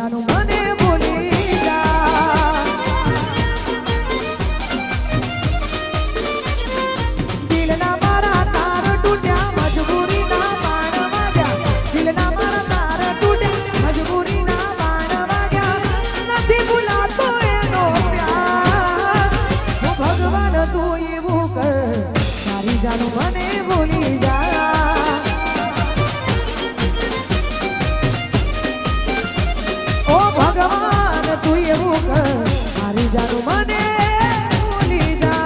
જાનું મને ભૂલી જા દિલના મારા તાર તૂટ્યા મજબૂરીના બાણ વાગ્યા દિલના મારા તાર તૂટ્યા મજબૂરીના બાણ વાગ્યા નથી ભૂલાતો એનો પ્યાર ઓ ભગવાન તું એવું કર મારી જાનું મને ભૂલી જા ઓ ભગવાન તું એવું કર મારી જાનું મને ભૂલી જા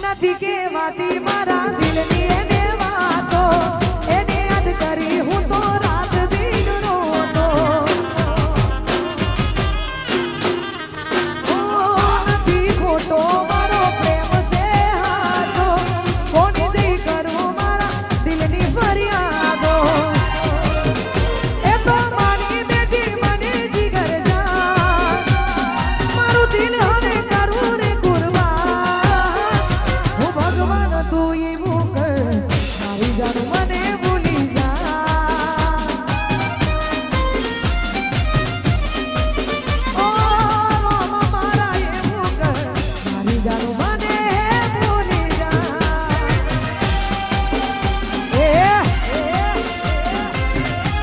નથી કેવાતી મારા દિલની એને વાતો એને યાદ કરી હું તો રાત દિન રોતો નથી ખોટો મારો પ્રેમ છે હાચો કોની જઈ કરું મારા દિલની ફરિયાદો એ તો મારી બેટી મને જીગર જા મારું દિલ હવે કરું રે કુરબાન ઓ ભગવાન તું એવું કર મારી જાન મને ભૂલી જા ઓ મારા એવું કર મારી જાન મને ભૂલી જા એ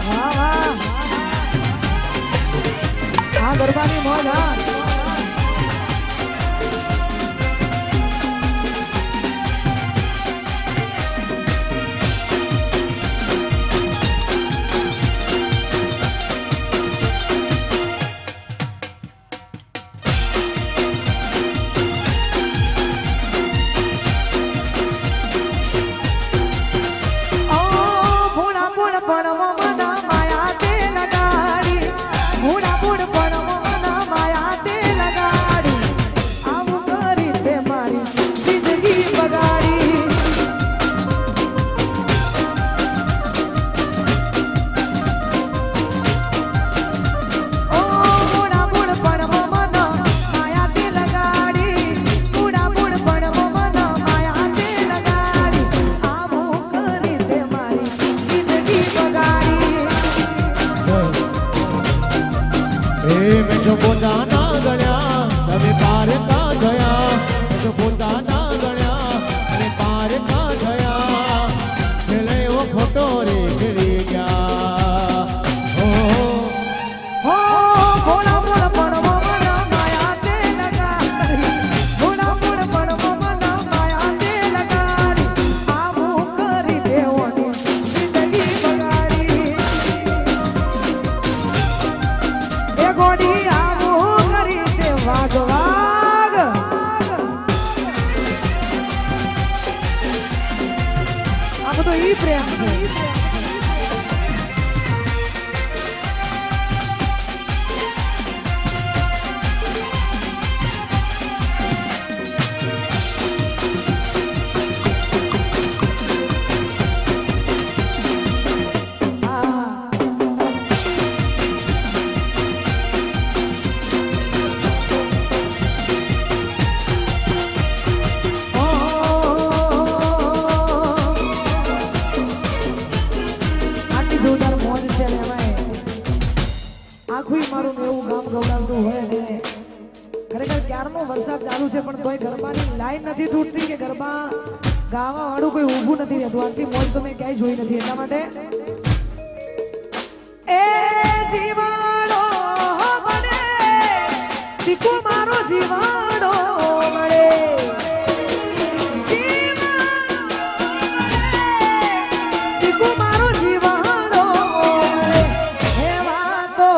વાહ વાહ આ ગરબાની મોજ હા ભૂણા ભૂણ પણ મના માયા તે લગાડી ભૂણા ભૂણ પણ મના માયા તે લગાડી આવું કરી તે મારી જિંદગી બગાડી ઓ ભૂણા ભૂણ પણ મના માયા તે લગાડી ભૂણા ભૂણ પણ મના માયા તે લગાડી આવું કરી તે મારી જિંદગી બગાડી મેં જો પોતાના ગણ્યા તમે પાર કા ગયા મેં જો પોતાના ગણ્યા તમે પાર કા ગયા છેલ્લે એવો ખોટો રે ફેરી ગયા હો ભોળા ભોળા પણ મના માયા તે લગાડી ભોળા ભોળા પણ મના માયા તે લગાડી આવું કરી દેવાની જિંદગી બગાડી એ ગોડી આવું કરી દે વાગ વાગ આ બધો ઈ પ્રેમ છે આટલી જોરદાર મોજ છે ને એમાંય આખું મારું એવું ગામ ગવડાવતું હોય ને ખરેખર ક્યારનો વરસાદ ચાલુ છે પણ કોઈ ગરબાની લાઈન નથી તૂટતી કે ગરબા ગાવા વાળું કોઈ ઊભું નથી રહેતું આટલી મોજ તો મેં ક્યાંય જોઈ નથી એટલા માટે એ જીવાડો મળે દીકુ મારો જીવાડો મળે દીકુ મારો જીવાડો મળે એવા તો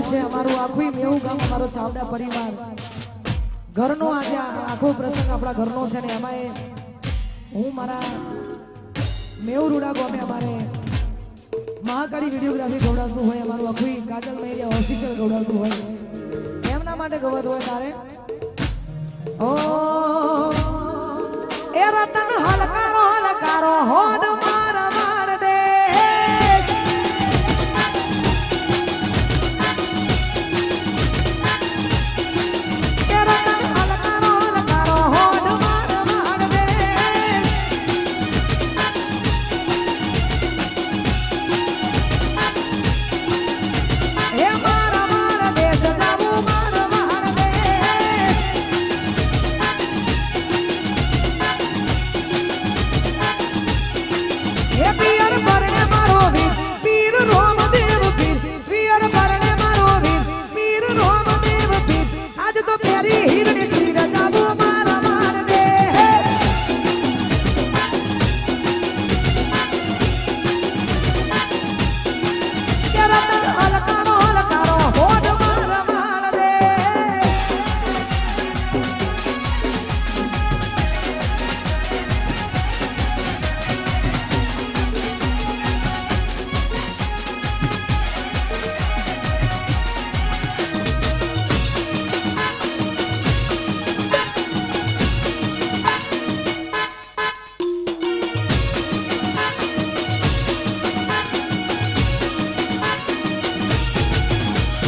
છે અમારું આખું મેવું ગામ અમારો ચાવડા પરિવાર ઘરનો આજે આખો પ્રસંગ આપણા ઘરનો છે ને એમાં હું મારા મેવરુડા ગામે અમારે મહાકાળી વિડીયોગ્રાફી ગવડાવતું હોય અમારું આખું કાજલ મહેરિયા ઓફિશિયલ ગવડાવતું હોય એમના માટે ગવત હોય તારે ઓ એ રતન હલકારો હોડ માર માર દેશ એ રતન હલકારો હોડ માર માર દેશ એ માર માર દેશ જાવું માર માર દેશ હે પિયર પરણે મારો વીર પીર રોમદેવ પીર પિયર પરણે મારો વીર પીર રોમદેવ પીર આજ તો પેરી હિરણી ચીર જાબુ મારા માર દેશ કે રતન હલકારો હોડ મારા માર દેશ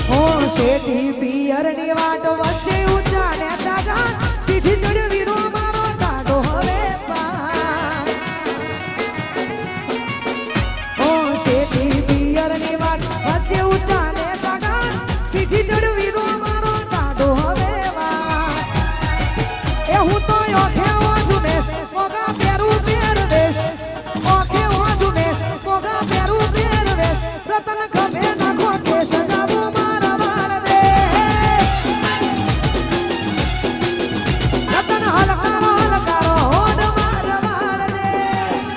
ઓ શેઠી પિયરની વાટ વચ્ચે ઉચાને ચાગા પીઠી ચડ્યો વીરો મારો ટાઢો હવે પાર ઓ શેઠી પિયરની વાટ વચ્ચે ઉચાને ચાગા પીઠી ચડ્યો વીરો મારો ટાઢો હવે વાર એ હું તો ઓખે ઓજુનેશ મોગા પેરું પહેરવેશ ઓખે ઓજુનેશ મોગા પેરું પહેરવેશ રતન ખભે નાખો કે સજાવો મારા માર દેશ રતન હલકારો હોડ મારા માર દેશ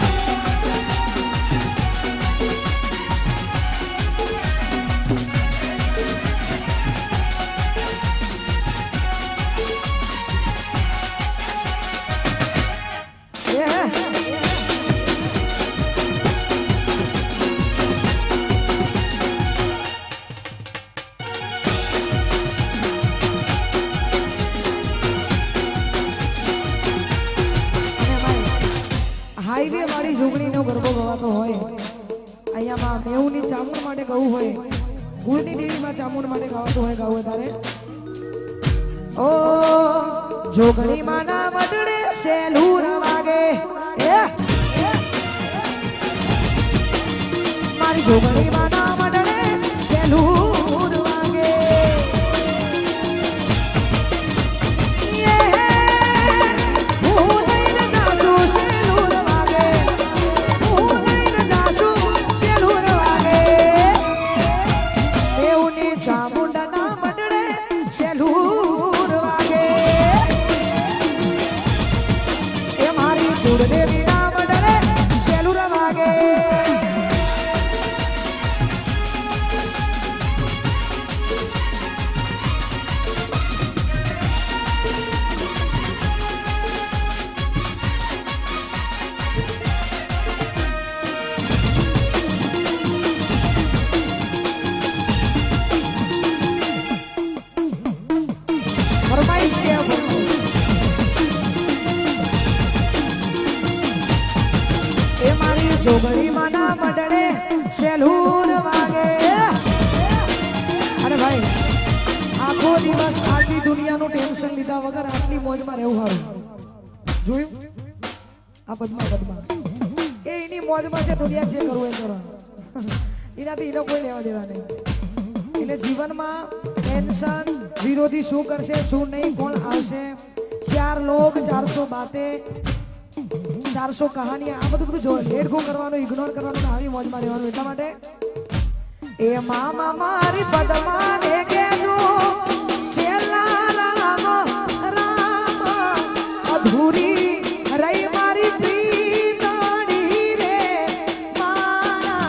હાઈવે વાળી ઝૂંપડીનો ગરબો ગવાતો હોય અહીંયામાં મેવુની ચામુંડ માટે ગાવું હોય ગુણની દેવીમાં ચામુંડ માટે ગાવાતું હોય ગાવું તારે ઓ જોગણીમાં ના વડડે સેલુર વાગે એ મારી જોગણીમાં ના વડડે સેલુર વાગે હું લઈને જાશું સેલુર વાગે હું લઈને જાશું સેલુર વાગે મેવુની ચામુંડ ના વડડે સેલુર વાગે એ મારી કુળદેવી ના વડડે સેલુર વાગે ફરમાઈશ કે એ મારી જોગણીમાં ના મંડળે સેલુર વાગે અરે ભાઈ આખો દિવસ આખી દુનિયાનું ટેન્શન લીધા વગર આટલી મોજમાં રહેવું સારું જોયું આ પદ્મા એ એની મોજમાં છે દુનિયા જે કરવું એ કરો એનાથી એનો કોઈ લેવા દેવા નહીં એટલે જીવનમાં ટેન્શન વિરોધી શું કરશે શું નહીં કોણ આવશે 4 લોગ 400 બાતે 400 કહાની આ બધું જો લેટ ગો કરવાનું ઇગ્નોર કરવાનું આવી મોજમાં રહેવાનું એટલા માટે એ મામા મારી પદ્માને કેજો છેલ્લા રામ રામ અધૂરી રહી મારી પ્રીતણી રે મારા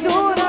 જોર